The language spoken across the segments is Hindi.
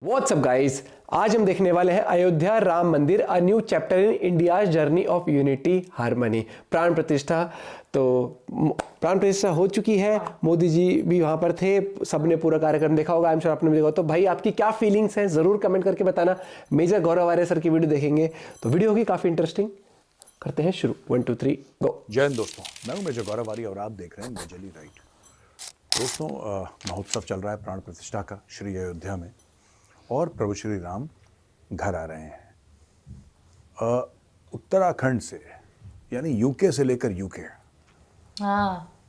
व्हाट्सअप गाइस, आज हम देखने वाले हैं अयोध्या राम मंदिर a new chapter in India journey of unity harmony. प्राण प्रतिष्ठा प्राण प्रतिष्ठा हो चुकी है। मोदी जी भी वहां पर थे, सबने पूरा कार्यक्रम देखा होगा। आई एम श्योर आपने भी देखा। तो भाई आपकी क्या फीलिंग्स हैं जरूर कमेंट करके बताना। मेजर गौरव आर्य सर की वीडियो देखेंगे तो वीडियो होगी काफी इंटरेस्टिंग। करते हैं शुरू। 1 2 3 गो। जय हिंद दोस्तों, मैं हूं मेजर गौरव आर्य और आप देख रहे हैं मेजरली राइट। दोस्तों, महोत्सव चल रहा है प्राण प्रतिष्ठा का श्री अयोध्या में और प्रभु श्री राम घर आ रहे हैं। उत्तराखंड से यानी यूके से लेकर यूके,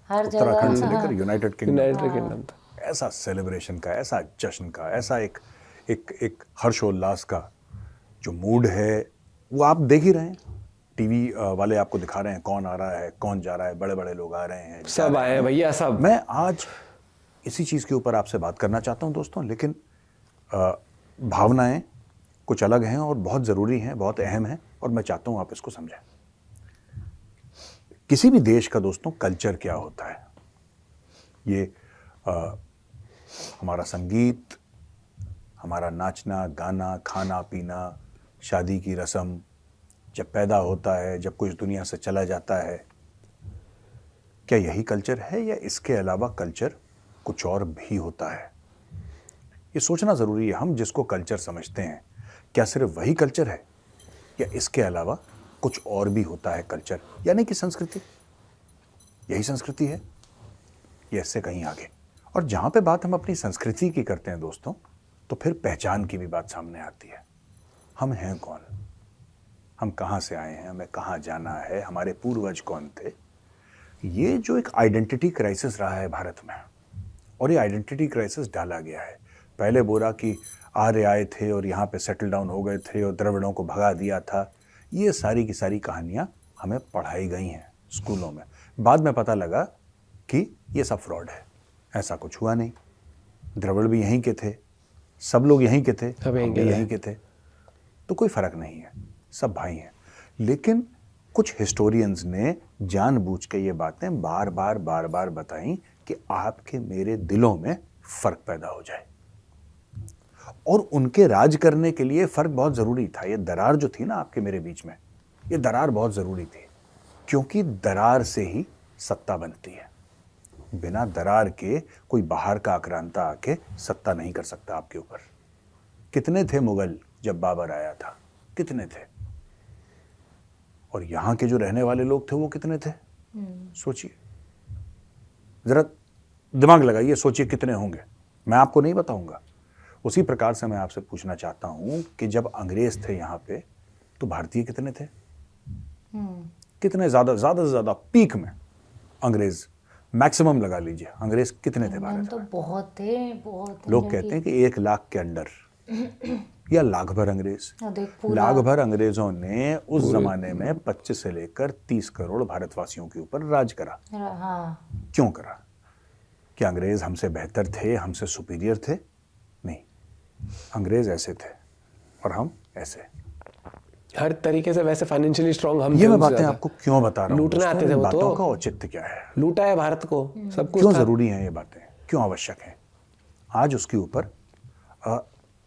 हर उत्तराखंड से जगह लेकर यूनाइटेड किंगडम, यूनाइटेड किंगडम था। ऐसा सेलिब्रेशन का, ऐसा जश्न का, ऐसा एक एक एक हर्षोल्लास का जो मूड है वो आप देख ही रहे हैं। टीवी वाले आपको दिखा रहे हैं कौन आ रहा है, कौन जा रहा है, बड़े बड़े लोग आ रहे हैं, सब आए हैं भैया, सब। मैं आज इसी चीज़ के ऊपर आपसे बात करना चाहता हूं दोस्तों, लेकिन भावनाएं कुछ अलग हैं और बहुत ज़रूरी हैं, बहुत अहम हैं और मैं चाहता हूं आप इसको समझें। किसी भी देश का दोस्तों कल्चर क्या होता है, ये हमारा संगीत, हमारा नाचना गाना, खाना पीना, शादी की रस्म, जब पैदा होता है, जब कुछ दुनिया से चला जाता है, क्या यही कल्चर है या इसके अलावा कल्चर कुछ और भी होता है? ये सोचना ज़रूरी है। हम जिसको कल्चर समझते हैं, क्या सिर्फ वही कल्चर है या इसके अलावा कुछ और भी होता है कल्चर, यानी कि संस्कृति? यही संस्कृति है या इससे कहीं आगे? और जहाँ पे बात हम अपनी संस्कृति की करते हैं दोस्तों, तो फिर पहचान की भी बात सामने आती है। हम हैं कौन, हम कहाँ से आए हैं, हमें कहाँ जाना है, हमारे पूर्वज कौन थे। ये जो एक आइडेंटिटी क्राइसिस रहा है भारत में, और ये आइडेंटिटी क्राइसिस डाला गया है। पहले बोला कि आर्य आए थे और यहाँ पे सेटल डाउन हो गए थे और द्रविड़ों को भगा दिया था। ये सारी की सारी कहानियाँ हमें पढ़ाई गई हैं स्कूलों में। बाद में पता लगा कि ये सब फ्रॉड है, ऐसा कुछ हुआ नहीं। द्रविड़ भी यहीं के थे, सब लोग यहीं के थे, हम भी यहीं के थे, तो कोई फर्क नहीं है, सब भाई हैं। लेकिन कुछ हिस्टोरियंस ने जानबूझ के ये बातें बार बार बताई कि आपके मेरे दिलों में फर्क पैदा हो जाए, और उनके राज करने के लिए फर्क बहुत जरूरी था। ये दरार जो थी ना आपके मेरे बीच में, ये दरार बहुत जरूरी थी, क्योंकि दरार से ही सत्ता बनती है। बिना दरार के कोई बाहर का आक्रांता आके सत्ता नहीं कर सकता आपके ऊपर। कितने थे मुगल जब बाबर आया था, कितने थे? और यहां के जो रहने वाले लोग थे वो कितने थे? सोचिए, जरा दिमाग लगाइए, सोचिए कितने होंगे। मैं आपको नहीं बताऊंगा। उसी प्रकार से मैं आपसे पूछना चाहता हूं कि जब अंग्रेज थे यहां पे, तो भारतीय कितने थे? कितने? ज्यादा से ज्यादा पीक में अंग्रेज, मैक्सिमम लगा लीजिए, अंग्रेज कितने थे भारत तो में? बहुत थे। लोग कहते हैं कि 1 लाख के अंडर या लाख भर अंग्रेज। देख लाख भर अंग्रेजों ने उस जमाने में 25 से लेकर 30 करोड़ भारतवासियों के ऊपर राज करा। क्यों करा? क्या अंग्रेज हमसे बेहतर थे, हमसे सुपीरियर थे? नहीं, अंग्रेज ऐसे थे और हम ऐसे। हर तरीके से वैसे फाइनेंशियली स्ट्रांग हम थे। ये मैं बातें आपको क्यों बता रहा हूँ? लूटने आते थे वो, बातों तो का औचित्य क्या है? लूटा है भारत को, सब कुछ क्यों था। जरूरी है ये बातें, क्यों आवश्यक है? आज उसके ऊपर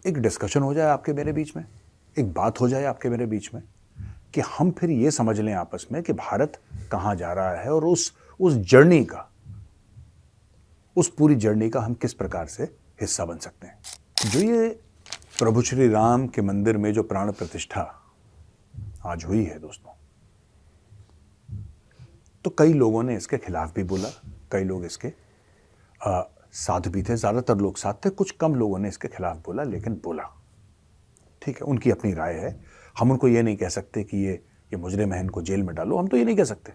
एक डिस्कशन हो जाए आपके मेरे बीच में, एक बात हो जाए आपके मेरे बीच में, कि हम फिर ये समझ लें आपस में कि भारत कहाँ जा रहा है और उस जर्नी का, उस पूरी जर्नी का हम किस प्रकार से हिस्सा बन सकते हैं। जो ये प्रभु श्री राम के मंदिर में जो प्राण प्रतिष्ठा आज हुई है दोस्तों, तो कई लोगों ने इसके खिलाफ भी बोला, कई लोग इसके साथ भी थे, ज्यादातर लोग साथ थे, कुछ कम लोगों ने इसके खिलाफ बोला, लेकिन बोला। ठीक है, उनकी अपनी राय है। हम उनको ये नहीं कह सकते कि ये मुजरिम है, इनको जेल में डालो, हम तो ये नहीं कह सकते,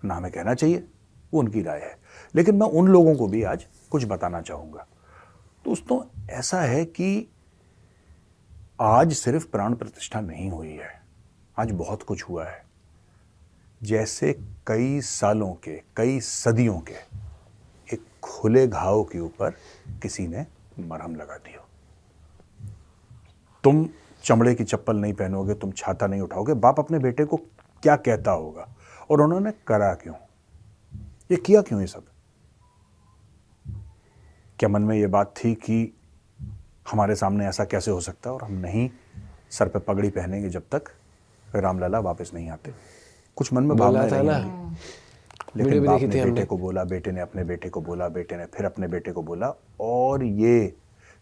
ना हमें कहना चाहिए, वो उनकी राय है। लेकिन मैं उन लोगों को भी आज कुछ बताना चाहूंगा। दोस्तों, ऐसा है कि आज सिर्फ प्राण प्रतिष्ठा नहीं हुई है, आज बहुत कुछ हुआ है। जैसे कई सालों के, कई सदियों के एक खुले घाव के ऊपर किसी ने मरहम लगा दी हो। तुम चमड़े की चप्पल नहीं पहनोगे, तुम छाता नहीं उठाओगे, बाप अपने बेटे को क्या कहता होगा? और उन्होंने करा क्यों? ये किया क्यों ये सब? क्या मन में ये बात थी कि हमारे सामने ऐसा कैसे हो सकता है, और हम नहीं सर पे पगड़ी पहनेंगे जब तक रामलला वापस नहीं आते। कुछ मन में बोला भावनाएं था रही ना, होंगी, वीडियो लेकिन भी बाप देखी ने थी बेटे हमने। को बोला, बेटे ने अपने बेटे को बोला, बेटे ने फिर अपने बेटे को बोला, और ये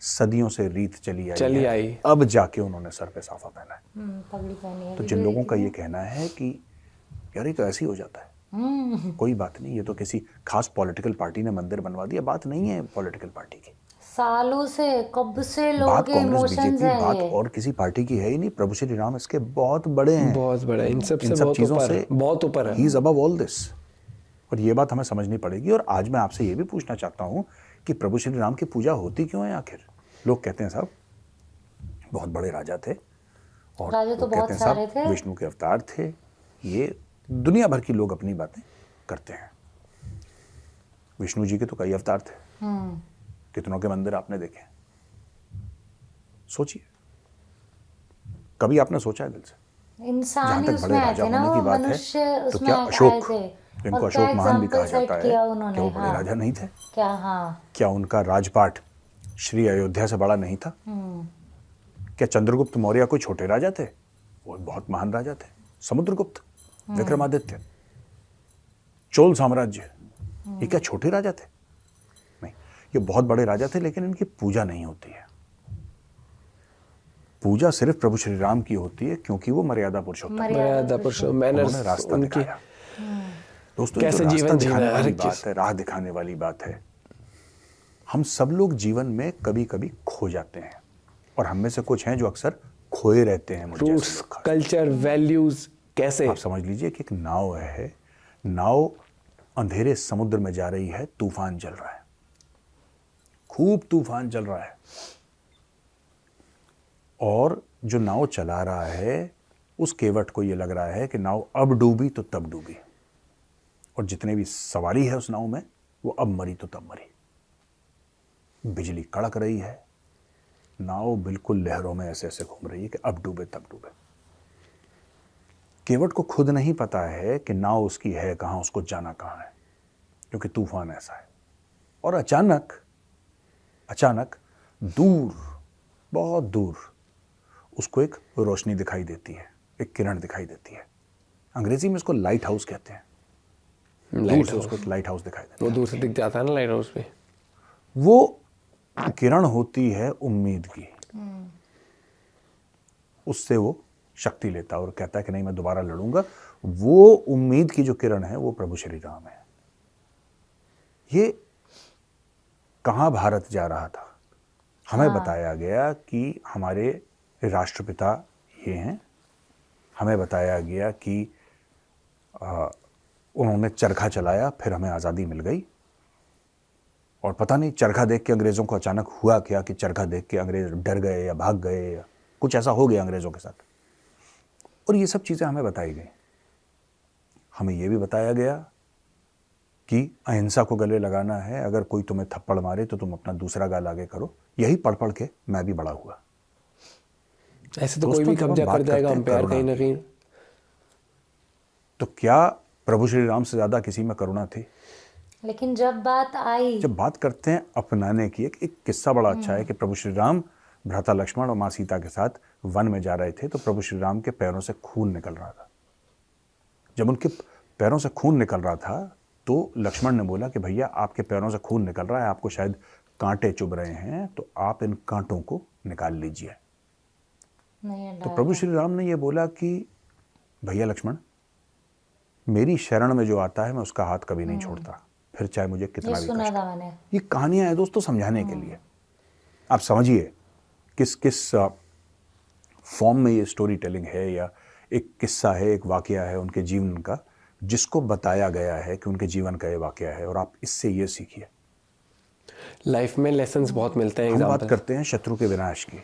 सदियों से रीत चली चली है। आई। अब जाके उन्होंने सर पे साफा पहना है। पगड़ी पहनी है, तो वीडियो जिन लोगों का देखी ये कहना है कि यार ये तो ऐसे ही हो जाता है, थी। कोई बात नहीं, ये तो किसी खास पॉलिटिकल पार्टी ने मंदिर बनवा दिया, बात नहीं है पॉलिटिकल पार्टी की, सालों से कब से लोगों बात के कांग्रेस इमोशंस बीजेपी, है बात ये। और किसी पार्टी की है ही नहीं। प्रभु श्री राम इसके बहुत बड़े हैं, बहुत बड़ा, इन सब इन से सब बहुत चीजों ऊपर, से बहुत ऊपर है। He is above all this. और ये बात हमें समझनी पड़ेगी। और आज मैं आपसे ये भी पूछना चाहता हूं कि प्रभु श्री राम की पूजा होती क्यों है आखिर? लोग कहते हैं साहब बहुत बड़े राजा थे, और राजा तो लोग कहते बहुत हैं सारे साहब थे। विष्णु के अवतार थे। ये दुनिया भर की लोग अपनी बातें करते हैं। विष्णु जी के तो कई अवतार थे, कितनों के मंदिर आपने देखे? सोचिए, कभी आपने सोचा है दिल से? इंसान जहां ही तक उसमें बड़े आए राजा थे ना, होने की वो बात है, मनुष्य तो उसमें क्या आए अशोक, थे। जिनको और क्या अशोक महान भी एग्जाम्पल कहा सेट जाता है, किया उन्होंने। क्या वो बड़े हाँ, राजा नहीं थे? क्या, हाँ। क्या उनका राजपाट श्री अयोध्या से बड़ा नहीं था? क्या चंद्रगुप्त मौर्य कोई छोटे राजा थे? वो बहुत महान राजा थे। समुद्रगुप्त, विक्रमादित्य, चोल साम्राज्य, ये क्या छोटे राजा थे? नहीं, ये बहुत बड़े राजा थे, लेकिन इनकी पूजा नहीं होती है। पूजा सिर्फ प्रभु श्री राम की होती है, क्योंकि वो मर्यादा पुरुषोत्तम हैं। मर्यादा पुरुषों, मैनर्स, उन्होंने रास्ता उनकी दिखाया। दोस्तों, ये जो कैसे रास्ता जीवन जीना दिखाने है, हर वाली एक चीज। बात है, राह दिखाने वाली बात है, हम सब लोग जीवन में कभी कभी खो जाते हैं, और हम में से कुछ हैं जो अक्सर खोए रहते हैं। मुझे जैसे रूट्स, लोग खास। कल्चर, वैल्यूज, कैसे? आप समझ लीजिए कि एक नाव है, नाव अंधेरे समुद्र में जा रही है, तूफान चल रहा है, खूब तूफान चल रहा है, और जो नाव चला रहा है उस केवट को ये लग रहा है कि नाव अब डूबी तो तब डूबी, और जितने भी सवारी है उस नाव में वो अब मरी तो तब मरी। बिजली कड़क रही है, नाव बिल्कुल लहरों में ऐसे ऐसे घूम रही है कि अब डूबे तब डूबे। केवट को खुद नहीं पता है कि नाव उसकी है कहां, उसको जाना कहां है, क्योंकि तूफान ऐसा है। और अचानक दूर, बहुत दूर उसको एक रोशनी दिखाई देती है, एक किरण दिखाई देती है। अंग्रेजी में इसको लाइट हाउस कहते हैं। दूर लाइट से हाउस, उसको एक लाइट हाउस दिखाई देता वो है। दूर से दिख जाता है ना लाइट हाउस पे। वो किरण होती है उम्मीद की। उससे वो शक्ति लेता है और कहता है कि नहीं, मैं दोबारा लड़ूंगा। वो उम्मीद की जो किरण है वो प्रभु श्री राम है। ये कहां भारत जा रहा था? हमें बताया गया कि हमारे राष्ट्रपिता ये हैं। हमें बताया गया कि उन्होंने चरखा चलाया, फिर हमें आज़ादी मिल गई। और पता नहीं चरखा देख के अंग्रेज़ों को अचानक हुआ क्या कि चरखा देख के अंग्रेज़ डर गए या भाग गए, या कुछ ऐसा हो गया अंग्रेज़ों के साथ। और ये सब चीज़ें हमें बताई गई। हमें ये भी बताया गया कि अहिंसा को गले लगाना है, अगर कोई तुम्हें थप्पड़ मारे तो तुम अपना दूसरा गाल आगे करो। यही पढ़ पढ़ के मैं भी बड़ा हुआ। ऐसे तो कोई भी दोस्तों, जब हम कब्जा कर बात जाएगा करते हैं हम पे यार, करुणा कहीं ना की, कहीं। तो क्या प्रभु श्री राम से ज़्यादा किसी में करुणा थी? लेकिन जब बात आई, जब बात करते हैं अपनाने की, एक किस्सा बड़ा अच्छा है कि प्रभु श्री राम भ्राता लक्ष्मण और माँ सीता के साथ वन में जा रहे थे, तो प्रभु श्री राम के पैरों से खून निकल रहा था। जब उनके पैरों से खून निकल रहा था तो लक्ष्मण ने बोला कि भैया आपके पैरों से खून निकल रहा है, आपको शायद कांटे चुभ रहे हैं, तो आप इन कांटों को निकाल लीजिए। नहीं तो प्रभु श्री राम ने ये बोला कि भैया लक्ष्मण, मेरी शरण में जो आता है मैं उसका हाथ कभी नहीं छोड़ता, फिर चाहे मुझे कितना ये भी सुना कष्ट था हो। मैंने। ये कहानियां हैं दोस्तों समझाने के लिए। आप समझिए किस किस फॉर्म में ये स्टोरी टेलिंग है, या एक किस्सा है, एक वाकया है उनके जीवन का, जिसको बताया गया है कि उनके जीवन का ये वाकया है, और आप इससे ये सीखिए। लाइफ में लेसन्स बहुत मिलते हैं। हम बात एग्जाम्पल करते हैं शत्रु के विनाश की,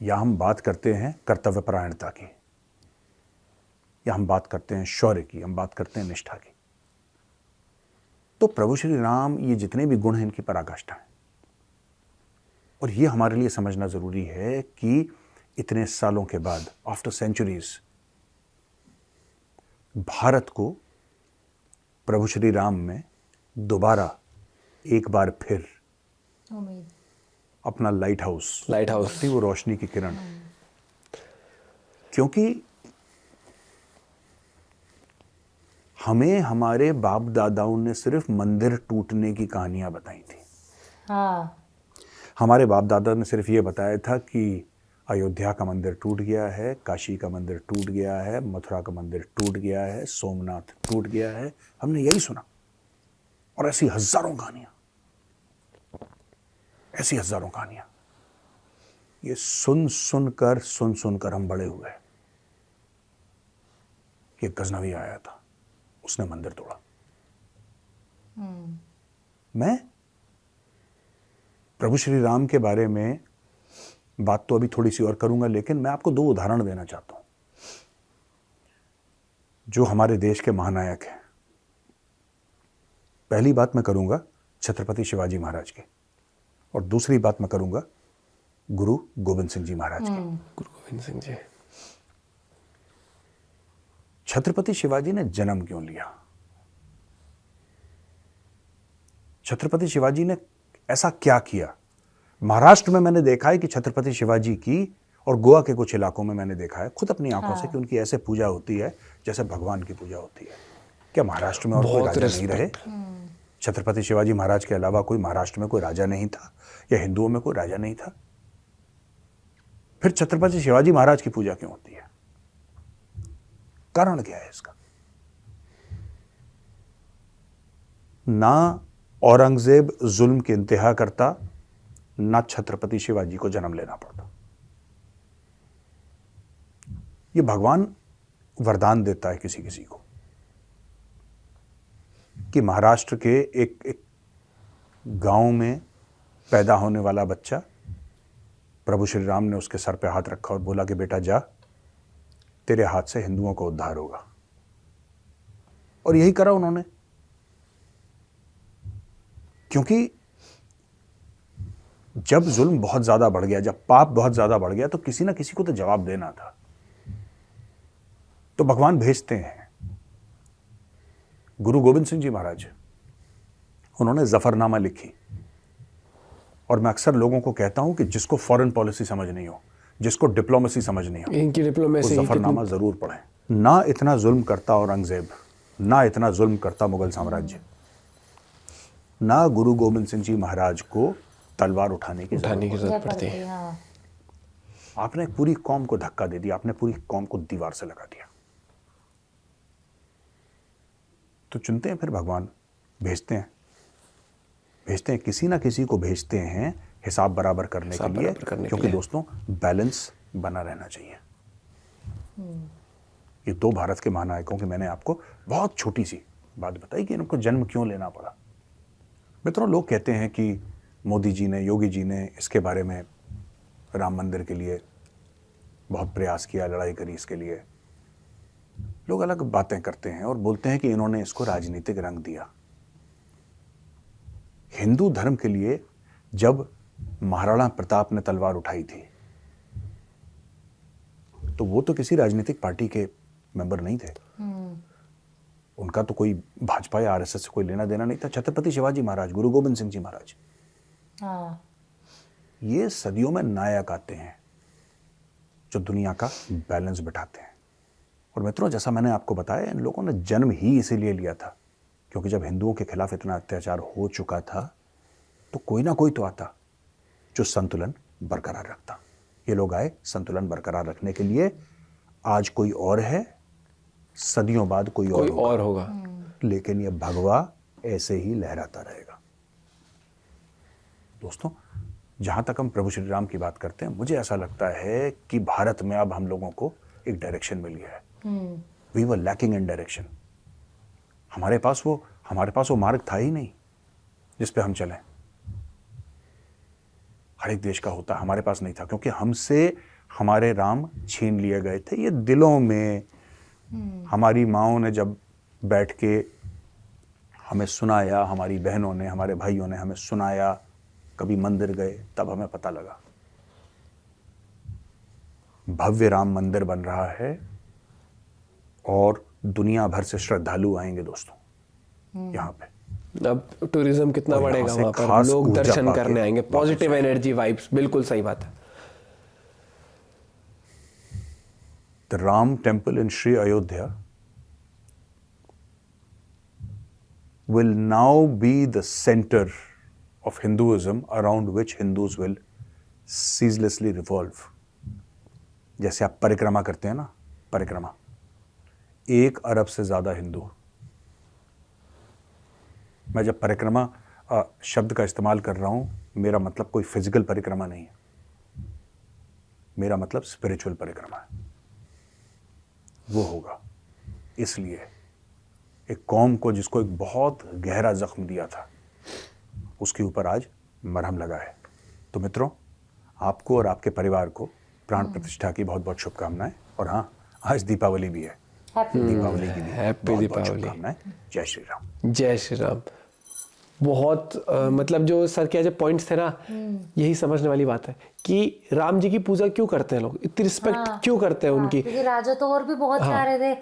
या हम बात करते हैं कर्तव्यपरायणता की, या हम बात करते हैं शौर्य की, हम बात करते हैं निष्ठा की। तो प्रभु श्री राम, ये जितने भी गुण हैं इनकी पराकाष्ठा है। और ये हमारे लिए समझना जरूरी है कि इतने सालों के बाद, आफ्टर सेंचुरीज, भारत को प्रभु श्री राम में दोबारा एक बार फिर अपना लाइट हाउस Lighthouse। वो रोशनी की किरण। क्योंकि हमें हमारे बाप दादाओं ने सिर्फ मंदिर टूटने की कहानियां बताई थी। हाँ हमारे बाप दादा ने सिर्फ ये बताया था कि अयोध्या का मंदिर टूट गया है, काशी का मंदिर टूट गया है, मथुरा का मंदिर टूट गया है, सोमनाथ टूट गया है। हमने यही सुना। और ऐसी हजारों कहानियां, ऐसी हजारों कहानियां। ये सुन सुनकर हम बड़े हुए। ये गजनवी आया था, उसने मंदिर तोड़ा। मैं प्रभु श्री राम के बारे में बात तो अभी थोड़ी सी और करूंगा, लेकिन मैं आपको 2 उदाहरण देना चाहता हूं जो हमारे देश के महानायक हैं। पहली बात मैं करूंगा छत्रपति शिवाजी महाराज की, और दूसरी बात मैं करूंगा गुरु गोविंद सिंह जी महाराज की। गुरु गोविंद सिंह जी। छत्रपति शिवाजी ने जन्म क्यों लिया? छत्रपति शिवाजी ने ऐसा क्या किया? महाराष्ट्र में मैंने देखा है कि छत्रपति शिवाजी की, और गोवा के कुछ इलाकों में मैंने देखा है खुद अपनी आंखों से कि उनकी ऐसे पूजा होती है जैसे भगवान की पूजा होती है। क्या महाराष्ट्र में और कोई राजा नहीं रहे? छत्रपति शिवाजी महाराज के अलावा कोई महाराष्ट्र में कोई राजा नहीं था, या हिंदुओं में कोई राजा नहीं था? फिर छत्रपति शिवाजी महाराज की पूजा क्यों होती है? कारण क्या है इसका? ना औरंगजेब जुल्म की इंतहा करता, ना छत्रपति शिवाजी को जन्म लेना पड़ता। ये भगवान वरदान देता है किसी किसी को कि महाराष्ट्र के एक गांव में पैदा होने वाला बच्चा, प्रभु श्री राम ने उसके सर पे हाथ रखा और बोला कि बेटा जा, तेरे हाथ से हिंदुओं का उद्धार होगा। और यही करा उन्होंने। क्योंकि जब जुल्म बहुत ज्यादा बढ़ गया, जब पाप बहुत ज्यादा बढ़ गया, तो किसी ना किसी को तो जवाब देना था। तो भगवान भेजते हैं। गुरु गोविंद सिंह जी महाराज, उन्होंने जफरनामा लिखी। और मैं अक्सर लोगों को कहता हूं कि जिसको फॉरेन पॉलिसी समझ नहीं हो, जिसको डिप्लोमेसी समझ नहीं हो, इनकी डिप्लोमेसी वो जफरनामा जरूर पढ़ें। ना इतना जुल्म करता औरंगजेब, ना इतना जुल्म करता मुगल साम्राज्य, ना गुरु गोविंद सिंह जी महाराज को तलवार उठाने की जरूरत पड़ती है। हाँ आपने पूरी कौम को धक्का दे दिया, आपने पूरी कौम को दीवार से लगा दिया। तो चुनते हैं फिर भगवान, भेजते हैं किसी ना किसी को भेजते हैं हिसाब बराबर करने के लिए, क्योंकि दोस्तों बैलेंस बना रहना चाहिए। ये 2 भारत के महानायकों की मैंने आपको बहुत छोटी सी बात बताई कि इनको जन्म क्यों लेना पड़ा। मित्रों, लोग कहते हैं कि मोदी जी ने, योगी जी ने इसके बारे में, राम मंदिर के लिए बहुत प्रयास किया, लड़ाई करी इसके लिए। लोग अलग बातें करते हैं और बोलते हैं कि इन्होंने इसको राजनीतिक रंग दिया। हिंदू धर्म के लिए जब महाराणा प्रताप ने तलवार उठाई थी, तो वो तो किसी राजनीतिक पार्टी के मेंबर नहीं थे। उनका तो कोई भाजपा या आरएसएस से कोई लेना देना नहीं था। छत्रपति शिवाजी महाराज, गुरु गोविंद सिंह जी महाराज, हाँ ये सदियों में नायक आते हैं जो दुनिया का बैलेंस बिठाते हैं। और मित्रों, जैसा मैंने आपको बताया, इन लोगों ने जन्म ही इसीलिए लिया था क्योंकि जब हिंदुओं के खिलाफ इतना अत्याचार हो चुका था, तो कोई ना कोई तो आता जो संतुलन बरकरार रखता। ये लोग आए संतुलन बरकरार रखने के लिए। आज कोई और है, सदियों बाद कोई और होगा, लेकिन ये भगवा ऐसे ही लहराता रहेगा। दोस्तों, जहां तक हम प्रभु श्री राम की बात करते हैं, मुझे ऐसा लगता है कि भारत में अब हम लोगों को एक डायरेक्शन मिली है। We were lacking in direction. हमारे पास वो मार्ग था ही नहीं जिस पे हम चलें। हर एक देश का होता, हमारे पास नहीं था, क्योंकि हमसे हमारे राम छीन लिए गए थे। ये दिलों में हमारी माओं ने जब बैठ के हमें सुनाया, हमारी बहनों ने, हमारे भाइयों ने हमें सुनाया, कभी मंदिर गए, तब हमें पता लगा भव्य राम मंदिर बन रहा है और दुनिया भर से श्रद्धालु आएंगे दोस्तों। यहां पे अब टूरिज्म कितना और यहाँ बढ़ेगा से वहां पर, खास लोग ऊर्जा दर्शन पाके करने आएंगे, वापस पॉजिटिव एनर्जी वाइब्स, बिल्कुल सही बात है। The Ram temple in Sri Ayodhya will now be the center of Hinduism around which Hindus will ceaselessly revolve. जैसे आप परिक्रमा करते हैं ना, परिक्रमा, 1 अरब से ज्यादा हिंदू। मैं जब परिक्रमा शब्द का इस्तेमाल कर रहा हूं, मेरा मतलब कोई फिजिकल परिक्रमा नहीं है, मेरा मतलब स्पिरिचुअल परिक्रमा है। वो होगा, इसलिए एक कौम को जिसको एक बहुत गहरा जख्म दिया था, उसके ऊपर आज मरहम लगा है। तो मित्रों, आपको और आपके परिवार को प्राण प्रतिष्ठा की बहुत बहुत शुभकामनाएं। और हाँ, आज दीपावली भी है, दीपावली की भी हैप्पी बहुत बहुत दीपावली। शुभकामनाएं। जय श्री राम। जय श्री राम। बहुत मतलब जो सर के जो पॉइंट्स थे ना, यही समझने वाली बात है कि राम जी की पूजा क्यों करते हैं लोग, इतनी रिस्पेक्ट क्यों करते हैं उनकी। क्योंकि राजा तो और भी बहुत सारे थे।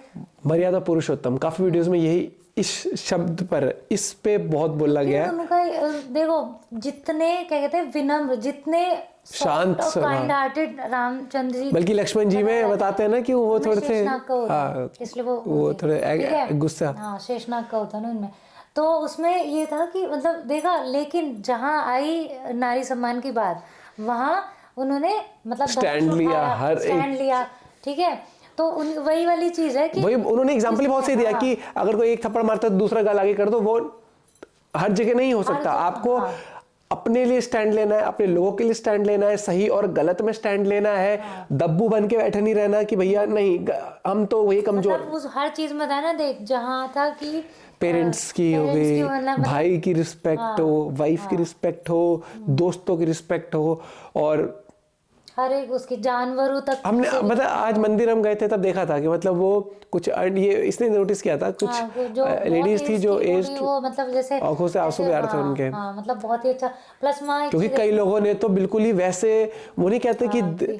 मर्यादा पुरुषोत्तम, काफी वीडियोस में यही इस शब्द पर, इस पे बहुत बोला गया है। उनका देखो, जितने क्या कहते हैं विनम्र, जितने शांत और काइंड हार्टेड रामचंद्र जी, बल्कि लक्ष्मण जी में बताते हैं ना कि वो थोड़े थे, शेषनाग का होता है, हाँ, इसलिए वो ठीक थोड़े है? गुस्सा। हाँ, शेषनाग का होता है ना उनमें। तो उसमें ये था कि मतलब देखा, लेकिन जहाँ आई नारी सम्मान की बात, वहाँ उन्होंने मतलब स्टैंड लिया, हर स्टैंड लिया, ठीक है। तो वही वाली चीज है कि वही उन्होंने एग्जाम्पल बहुत सही दिया कि अगर कोई एक थप्पड़ मारता है तो दूसरा गाल आगे कर दो, वो हर जगह नहीं हो सकता। आपको अपने लिए स्टैंड लेना है, अपने लोगों के लिए स्टैंड लेना है, सही और गलत में स्टैंड लेना है। दब्बू बन के बैठे नहीं रहना कि भैया नहीं हम तो वही कमजोर। मतलब उस हर चीज में था ना, देख जहाँ था कि पेरेंट्स की हो गई, भाई की रिस्पेक्ट हो, वाइफ की रिस्पेक्ट हो, दोस्तों की रिस्पेक्ट हो, और हर एक उसके जानवरों तक। हमने मतलब आज मंदिर हम गए थे तब देखा था कि मतलब वो कुछ ये इसने नोटिस किया था, कुछ लेडीज थी जो एज, वो मतलब जैसे आंखों से आंसू भी आ रहे थे उनके। हाँ, मतलब बहुत ही अच्छा। प्लस वहाँ क्योंकि कई लोगों ने तो बिल्कुल ही वैसे, वो नहीं कहते कि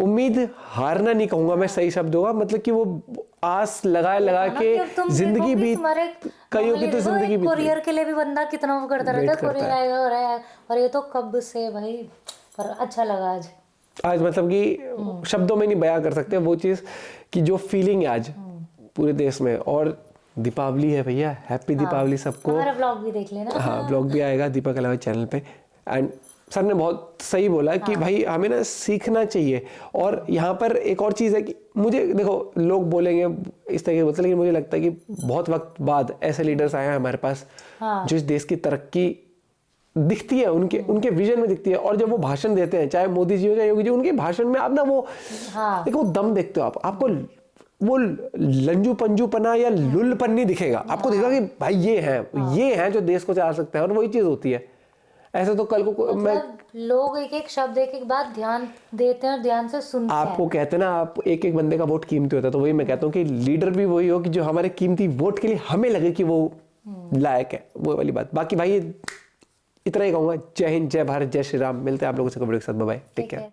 उम्मीद हारना नहीं कहूंगा मैं, सही शब्द होगा, मतलब कि वो आस लगा के जिंदगी बीत, कईयों की तो जिंदगी बीत। कोरियर के लिए भी बंदा कितना वो करता रहता है, कोरियर आएगा और ये तो कब से भाई, पर अच्छा लगा आज मतलब कि शब्दों में नहीं बयां कर सकते वो चीज की जो फीलिंग है आज पूरे देश में। और दीपावली है भैया, हैप्पी दीपावली सबको। हमारा ब्लॉग भी देख लेना। हाँ, ब्लॉग भी आएगा दीपक अलावा चैनल पे। एंड सर ने बहुत सही बोला कि भाई हमें ना सीखना चाहिए। और यहाँ पर एक और चीज़ है कि मुझे देखो, लोग बोलेंगे इस तरह के बोलते, लेकिन मुझे लगता है कि बहुत वक्त बाद ऐसे लीडर्स आए हैं हमारे पास जो इस देश की तरक्की दिखती है, उनके विजन में दिखती है। और जब वो भाषण देते हैं, चाहे मोदी जी हो चाहे योगी जी, उनके भाषण में आप ना वो देखो दम देखते हो, आपको वो लंजू पंजूपना या लुल्लपन नहीं दिखेगा, आपको दिखेगा कि भाई ये हैं जो देश को चला सकते हैं। और वही चीज होती है। ऐसे तो कल को मतलब मैं लोग एक एक शब्द, एक एक बात ध्यान देते हैं और ध्यान से सुनते हैं। आपको कहते हैं ना, आप एक एक बंदे का वोट कीमती होता है, तो वही मैं कहता हूँ कि लीडर भी वही हो कि जो हमारे कीमती वोट के लिए हमें लगे कि वो लायक है, वो वाली बात। बाकी भाई इतना ही कहूंगा। जय हिंद, जय भारत, जय श्री राम। मिलते हैं आप लोगों से कबड्डी के साथ। Bye bye, take care.